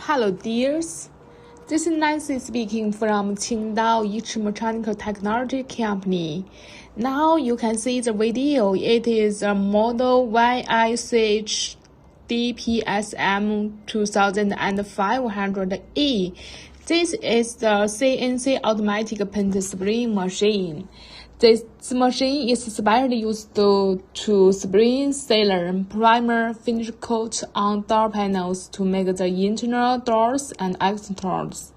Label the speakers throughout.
Speaker 1: Hello dears, this is Nancy speaking from Qingdao YICH Mechanical Technology Company. Now you can see the video. It is a model YICH DPSM 2500E. This is the CNC automatic paint spraying machine. This machine is specially used to spray, sealer, primer, finish coat on door panels to make the internal doors and externals.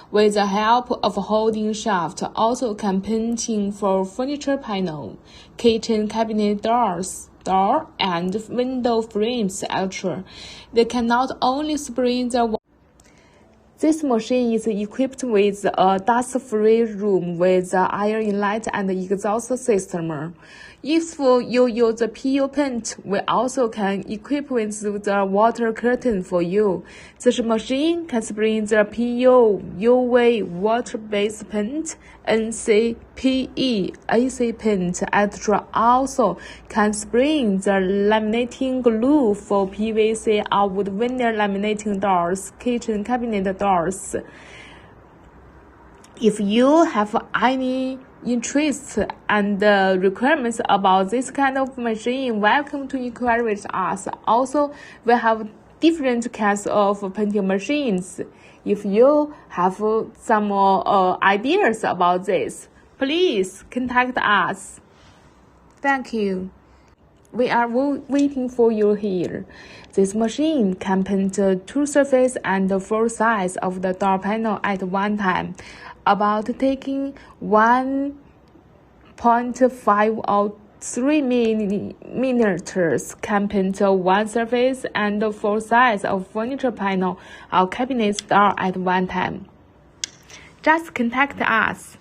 Speaker 1: With the help of holding shaft, also can painting for furniture panel, kitchen cabinet doors, door and window frames, etc. They can not only spray the This machine is equipped with a dust-free room with the air inlet and exhaust system. If you use the PU paint, we also can equip with the water curtain for you. This machine can spray the PU, UV, water-based paint, NC, PE, AC paint, etc. Also can spray the laminating glue for PVC or wood veneer laminating doors, kitchen cabinet doors. If you have any interest and requirements about this kind of machine, welcome to inquire with us. Also, we have different kinds of painting machines. If you have some ideas about this, please contact us. Thank you. We are waiting for you here. This machine can paint two surfaces and full size of the door panel at one time. About taking 1.5 or 3 millimeters can paint one surface and full size of furniture panel or cabinet door at one time. Just contact us.